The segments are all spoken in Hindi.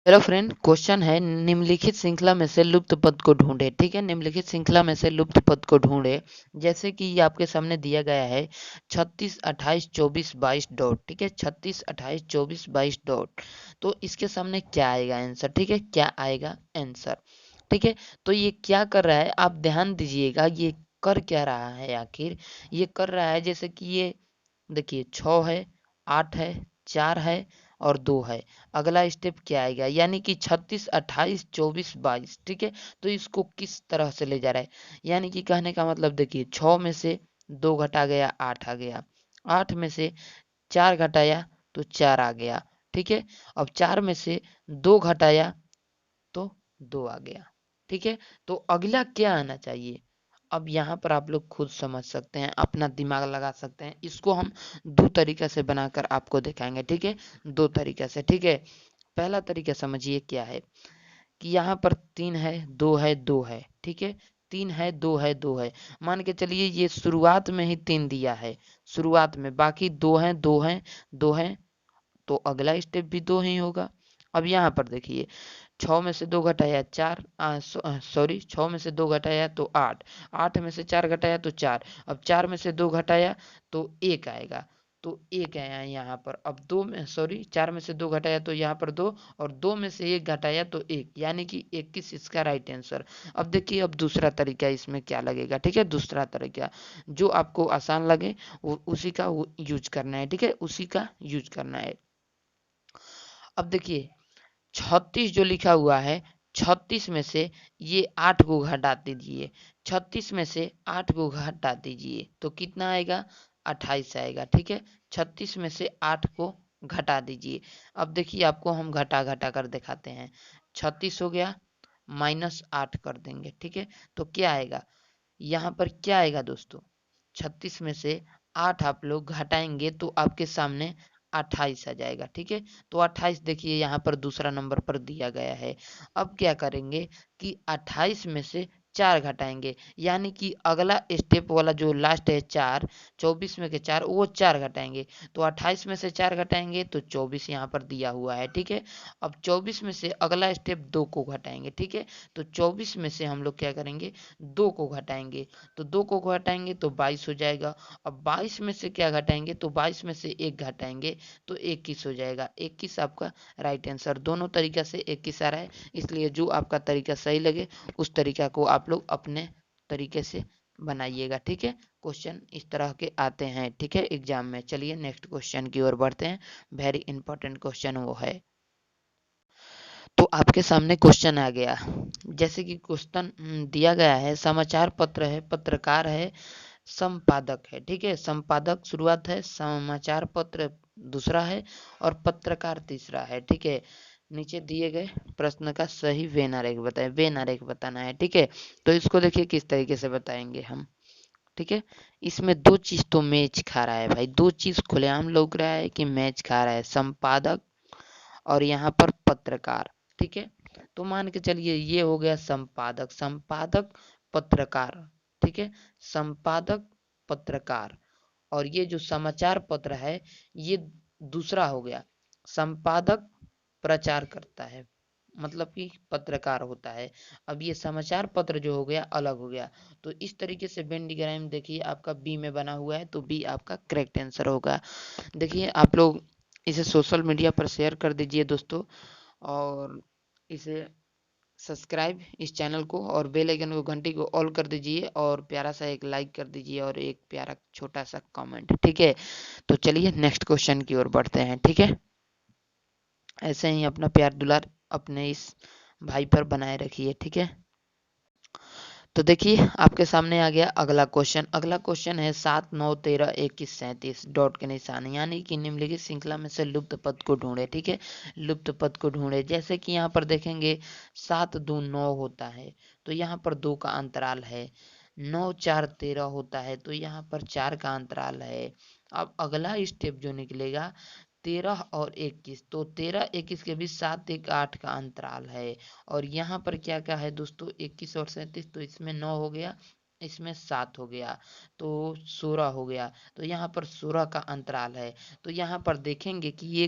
हेलो फ्रेंड, क्वेश्चन है निम्नलिखित श्रृंखला में से लुप्त पद को ढूंढे। ठीक है, निम्नलिखित श्रृंखला में से लुप्त पद को ढूंढे। जैसे कि ये आपके सामने दिया गया है 36, 28, 24, 22 डॉट। ठीक है, 36, 28, 24, 22 डॉट। तो इसके सामने क्या आएगा आंसर? ठीक है, क्या आएगा आंसर? ठीक है, तो ये क्या कर रहा है आप ध्यान दीजिएगा। ये कर क्या रहा है आखिर? ये कर रहा है जैसे कि ये देखिए 6 है, 8 है, 4 है और 2 है। अगला स्टेप क्या आएगा? यानी कि 36, 28, 24, 22। ठीक है, तो इसको किस तरह से ले जा रहा है? यानी कि कहने का मतलब देखिए 6 में से 2 घटा गया, 8 आ गया। 8 में से 4 घटाया तो 4 आ गया। ठीक है, अब 4 में से 2 घटाया तो 2 आ गया। ठीक है, तो अगला क्या आना चाहिए? अब यहाँ पर आप लोग खुद समझ सकते हैं, अपना दिमाग लगा सकते हैं। इसको हम दो तरीके से बनाकर आपको दिखाएंगे। ठीक है, दो तरीके से। ठीक है, पहला तरीका समझिए क्या है कि यहाँ पर 3 है, 2 है, 2 है। ठीक है, 3 है, 2 है, 2 है। मान के चलिए ये शुरुआत में ही 3 दिया है, शुरुआत में। बाकी 2 है, 2 है, 2 है, तो अगला स्टेप भी 2 ही होगा। अब यहाँ पर देखिए 6 में से 2 घटाया 4, सॉरी 6 में से 2 घटाया तो 8, 8 में से 4 घटाया तो 4। अब 4 में से 2 घटाया तो 1 आएगा, तो 1 आया यहाँ पर। अब 2 में सॉरी 4 में से 2 घटाया तो यहाँ पर 2, और 2 में से 1 घटाया तो 1, यानी कि 21 इसका राइट आंसर। अब देखिए अब दूसरा तरीका इसमें क्या लगेगा। ठीक है, दूसरा तरीका जो आपको आसान लगे उसी का यूज करना है। ठीक है, उसी का यूज करना है। अब देखिए 36 जो लिखा हुआ है, 36 में से ये 8 को घटा दीजिए। 36 में से 8 को घटा दीजिए तो कितना आएगा? 28 आएगा। ठीक है, 36 में से 8 को घटा दीजिए। अब देखिए आपको हम घटा घटा कर दिखाते हैं। 36 हो गया, -8 कर देंगे। ठीक है, तो क्या आएगा यहाँ पर? क्या आएगा दोस्तों? 36 में से 8 आप लोग घटाएंगे तो आपके सामने 28 आ जाएगा। ठीक है, तो 28 देखिए यहाँ पर दूसरा नंबर पर दिया गया है। अब क्या करेंगे कि 28 में से 4 घटाएंगे, यानी कि अगला स्टेप वाला जो लास्ट है 4, 24 में के 4, वो 4 घटाएंगे। तो 28 में से 4 घटाएंगे तो 24 यहाँ पर दिया हुआ है। ठीक है, अब 24 में से अगला स्टेप 2 को घटाएंगे। ठीक है, तो 24 में से हम लोग क्या करेंगे? 2 को घटाएंगे, तो 2 को घटाएंगे तो 22 हो जाएगा। अब 22 में से क्या घटाएंगे? तो 22 में से 1 घटाएंगे तो 21 हो जाएगा। 21 आपका राइट आंसर। दोनों तरीका से 21 आ रहा है, इसलिए जो आपका तरीका सही लगे उस तरीका को आप लोग अपने तरीके से बनाइएगा। ठीक है, क्वेश्चन इस तरह के आते हैं। ठीक है, एग्जाम में। चलिए नेक्स्ट क्वेश्चन की ओर बढ़ते हैं। वेरी इंपॉर्टेंट क्वेश्चन वो है। तो आपके सामने क्वेश्चन आ गया, जैसे कि क्वेश्चन दिया गया है, समाचार पत्र है, पत्रकार है, संपादक है। ठीक है, संपादक शुरुआत है, समाचार पत्र दूसरा है और पत्रकार तीसरा है। ठीक है, नीचे दिए गए प्रश्न का सही वेन आरेख बताएं। वेन आरेख बताना है। ठीक है, तो इसको देखिए किस तरीके से बताएंगे हम। ठीक है, इसमें दो चीज तो मैच खा रहा है भाई, दो चीज खुलेआम लग रहा है कि मैच खा रहा है, संपादक और यहाँ पर पत्रकार। ठीक है, तो मान के चलिए ये हो गया संपादक, संपादक पत्रकार। ठीक है, संपादक पत्रकार, और ये जो समाचार पत्र है ये दूसरा हो गया। संपादक प्रचार करता है, मतलब कि पत्रकार होता है। अब ये समाचार पत्र जो हो गया अलग हो गया। तो इस तरीके से वेन डायग्राम देखिए आपका बी में बना हुआ है, तो बी आपका करेक्ट आंसर होगा। देखिए आप लोग इसे सोशल मीडिया पर शेयर कर दीजिए दोस्तों, और इसे सब्सक्राइब इस चैनल को और बेल आइकन को घंटी को ऑल कर दीजिए, और प्यारा सा एक लाइक कर दीजिए और एक प्यारा छोटा सा कमेंट। ठीक है, तो चलिए नेक्स्ट क्वेश्चन की ओर बढ़ते हैं। ठीक है, ऐसे ही अपना प्यार दुलार अपने इस भाई पर बनाए रखिए। ठीक है, तो देखिए आपके सामने आ गया अगला क्वेश्चन। अगला क्वेश्चन है 7, 9, 13, 21, 37 डॉट के निशान, यानी कि निम्नलिखित श्रृंखला में से लुप्त पद को ढूंढे। ठीक है, लुप्त पद को ढूंढे। जैसे कि यहाँ पर देखेंगे 7 2 9 होता है, तो यहाँ पर 2 का अंतराल है। 9 4 13 होता है, तो यहाँ पर 4 का अंतराल है। अब अगला स्टेप जो निकलेगा 13 और 21, तो 13 21 के बीच 7 1 8 का अंतराल है। और यहाँ पर क्या क्या है दोस्तों? 21 और 37, तो इसमें 9 हो गया, इसमें 7 हो गया, तो 16 हो गया। तो यहाँ पर 16 का अंतराल है। तो यहाँ पर देखेंगे कि ये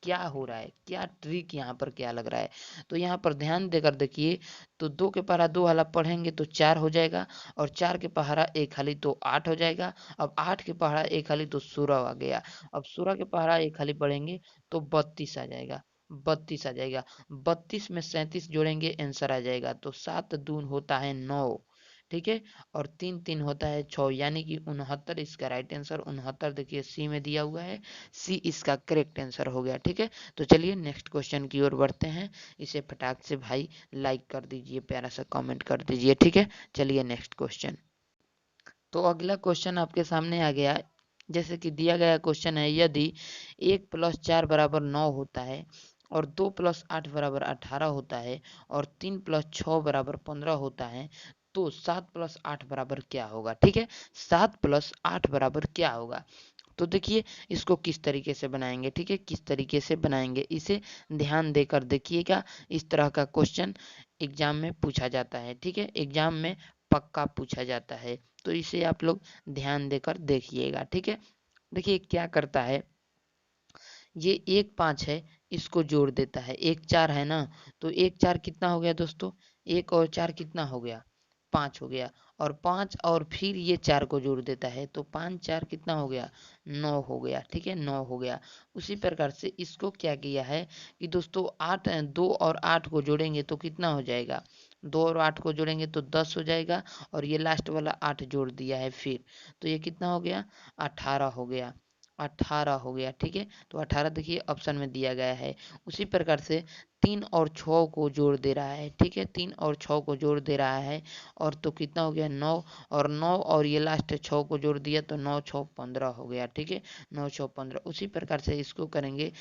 क्या हो रहा है, क्या ट्रिक यहाँ पर क्या लग रहा है। तो यहाँ पर ध्यान देकर देखिए, तो 2 के पहाड़ा 2 वाला पढ़ेंगे तो 4 हो जाएगा, और 4 के पहाड़ा 1 खाली तो 8 हो जाएगा। अब 8 के पहाड़ा 1 खाली तो 16 आ गया। अब 16 के पहाड़ा 1 खाली पढ़ेंगे तो 32 आ जाएगा, 32 आ जाएगा। 32 में 37 जोड़ेंगे, आंसर आ जाएगा। तो 7 दून होता है 9, ठीक है, और 3 3 होता है 6, यानी कि 69 इसका राइट आंसर। 69 देखिए सी में दिया हुआ है, सी इसका करेक्ट आंसर हो गया, ठीक है। तो चलिए नेक्स्ट क्वेश्चन की ओर बढ़ते हैं। इसे फटाक से भाई लाइक कर दीजिए, प्यारा सा कमेंट कर दीजिए, ठीक है। चलिए नेक्स्ट क्वेश्चन। तो अगला क्वेश्चन आपके सामने आ गया। जैसे कि दिया गया क्वेश्चन है, यदि 1 + 4 बराबर 9 होता है, और 2 + 8 बराबर 18 होता है, और 3 + 6 बराबर 15 होता है, तो 7 + 8 बराबर क्या होगा, ठीक है। 7 + 8 बराबर क्या होगा। तो देखिए इसको किस तरीके से बनाएंगे, ठीक है, किस तरीके से बनाएंगे, इसे ध्यान देकर देखिएगा। इस तरह का क्वेश्चन एग्जाम में पूछा जाता है, ठीक है, एग्जाम में पक्का पूछा जाता है। तो इसे आप लोग ध्यान देकर देखिएगा, ठीक है। देखिए क्या करता है, ये 1 5 है, इसको जोड़ देता है। 1 4 है ना, तो 1 4 कितना हो गया दोस्तों, 1 और 4 कितना हो गया, 5 हो गया। और 5 और फिर ये 4 को जोड़ देता है, तो 5 4 कितना हो गया, 9 हो गया, ठीक है, 9 हो गया। उसी प्रकार से इसको क्या किया है कि दोस्तों 8 2 और 8 को जोड़ेंगे तो कितना हो जाएगा, 2 और 8 को जोड़ेंगे तो 10 हो जाएगा, और ये लास्ट वाला 8 जोड़ दिया है फिर, तो ये कितना हो गया, 18 हो गया, 18 हो गया, ठीक है। तो 18 देखिए ऑप्शन में दिया गया है। उसी प्रकार से 3 और 6 को जोड़ दे रहा है, ठीक है, 3 और 6 को जोड़ दे रहा है, और तो कितना हो गया 9, और 9 और ये लास्ट 6 को जोड़ दिया तो 9 6 15 हो गया, ठीक है, 9 6 15। उसी प्रकार से इसको करेंगे।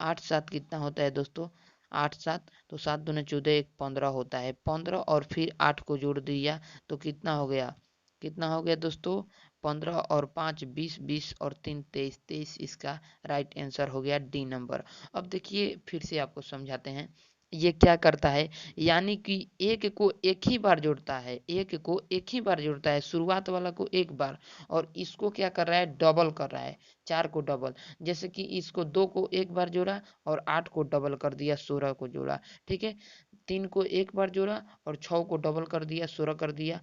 8 7 कितना होता है दोस्तों, 8 7 तो 7 दूने 14, 1 15 होता है, 15 और फिर 8 को जोड़ दिया तो कितना हो गया, कितना हो गया दोस्तों, 15 और 5 20, 20 और 3 23, 23 इसका राइट आंसर हो गया, डी नंबर। अब देखिए फिर से आपको समझाते हैं, ये क्या करता है, यानी कि एक को एक ही बार जोड़ता है, एक को एक ही बार जोड़ता है, शुरुआत वाला को एक बार, और इसको क्या कर रहा है, डबल कर रहा है, 4 को डबल। जैसे कि इसको 2 को एक बार जोड़ा और 8 को डबल कर दिया, 16 को जोड़ा, ठीक है। 3 को एक बार जोड़ा और 6 को डबल कर दिया, 16 कर दिया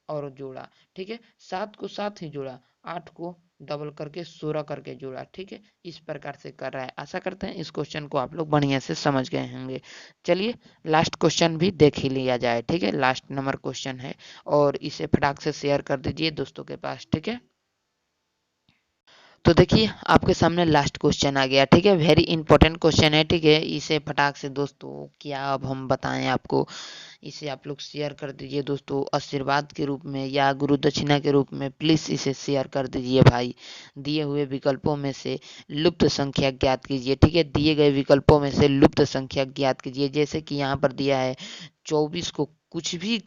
और जोड़ा, ठीक है। 7 को 7 ही जोड़ा, 8 को डबल करके 16 करके जोड़ा, ठीक है। इस प्रकार से कर रहा है। आशा करते हैं इस क्वेश्चन को आप लोग बढ़िया से समझ गए होंगे। चलिए लास्ट क्वेश्चन भी देख ही लिया जाए, ठीक है, लास्ट नंबर क्वेश्चन है, और इसे फटाक से शेयर कर दीजिए दोस्तों के पास, ठीक है। तो देखिए आपके सामने लास्ट क्वेश्चन आ गया, ठीक है, वेरी इंपॉर्टेंट क्वेश्चन है, ठीक है। इसे फटाक से दोस्तों क्या अब हम बताएं आपको, इसे आप लोग शेयर कर दीजिए दोस्तों, आशीर्वाद के रूप में या गुरु दक्षिणा के रूप में प्लीज़ इसे शेयर कर दीजिए भाई। दिए हुए विकल्पों में से लुप्त संख्या ज्ञात कीजिए, ठीक है, दिए गए विकल्पों में से लुप्त संख्या ज्ञात कीजिए। जैसे कि यहाँ पर दिया है 24 को कुछ भी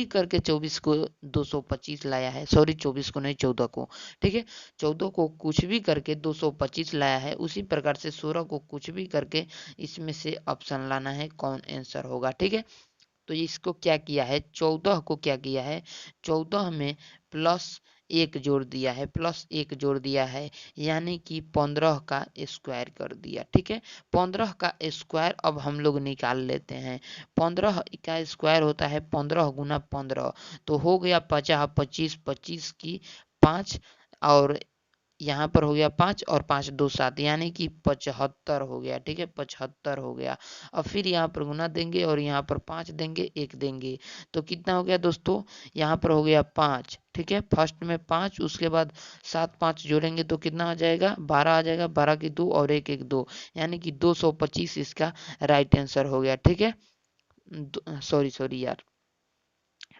करके 24 को 225 लाया है, सॉरी 24 को नहीं 14 को, ठीक है, 14 को कुछ भी करके 225 लाया है। उसी प्रकार से 16 को कुछ भी करके इसमें से ऑप्शन लाना है, कौन आंसर होगा, ठीक है। तो इसको क्या किया है, 14 को क्या किया है, 14 में +1 जोड़ दिया है, +1 जोड़ दिया है, यानी कि 15 का स्क्वायर कर दिया, ठीक है। 15 का स्क्वायर अब हम लोग निकाल लेते हैं। 15 का स्क्वायर होता है 15 गुना 15, तो हो गया 50 25, 25 की 5, और यहाँ पर हो गया 5 और 5 2 7, यानी कि 75 हो गया, ठीक है, 75 हो गया। अब फिर यहाँ पर गुना देंगे और यहाँ पर 5 देंगे, 1 देंगे, तो कितना हो गया दोस्तों, यहाँ पर हो गया 5, ठीक है, फर्स्ट में 5, उसके बाद 7 5 जोड़ेंगे तो कितना आ जाएगा, 12 आ जाएगा, 12 की 2 और 1 1 2, यानी कि 225 इसका राइट आंसर हो गया, ठीक है। सॉरी सॉरी यार,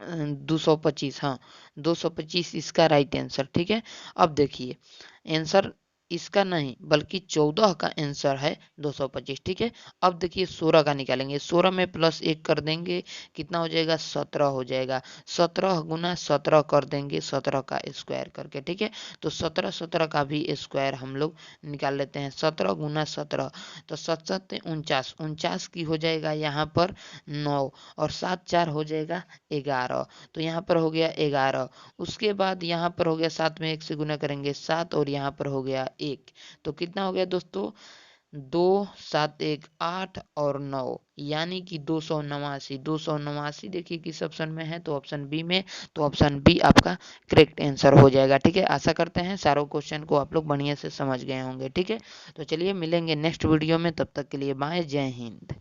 225, हाँ 225 इसका राइट आंसर, ठीक है। अब देखिए आंसर इसका नहीं बल्कि 14 का आंसर है 225, ठीक है। अब देखिए 16 का निकालेंगे, 16 में +1 कर देंगे, कितना हो जाएगा, 17 हो जाएगा। 17 गुना 17 कर देंगे, 17 का स्क्वायर करके, ठीक है। तो 17 17 का भी स्क्वायर हम लोग निकाल लेते हैं, 17 गुना 17, तो 7 7 49, 49 की हो जाएगा यहाँ पर 9, और 7 4 हो जाएगा 11, तो यहाँ पर हो गया 11। उसके बाद यहाँ पर हो गया 7 में 1 से गुना करेंगे 7, और यहाँ पर हो गया 1, तो कितना हो गया दोस्तों, 2, 7, 1, 8 और 9 यानी कि 289। 289 देखिए किस ऑप्शन में है, तो ऑप्शन बी में, तो ऑप्शन बी आपका करेक्ट आंसर हो जाएगा। ठीक है, आशा करते हैं सारों क्वेश्चन को आप लोग बढ़िया से समझ गए होंगे। ठीक है, तो चलिए मिलेंगे नेक्स्ट वीडियो में, तब तक के लिए बाय, जय हिंद।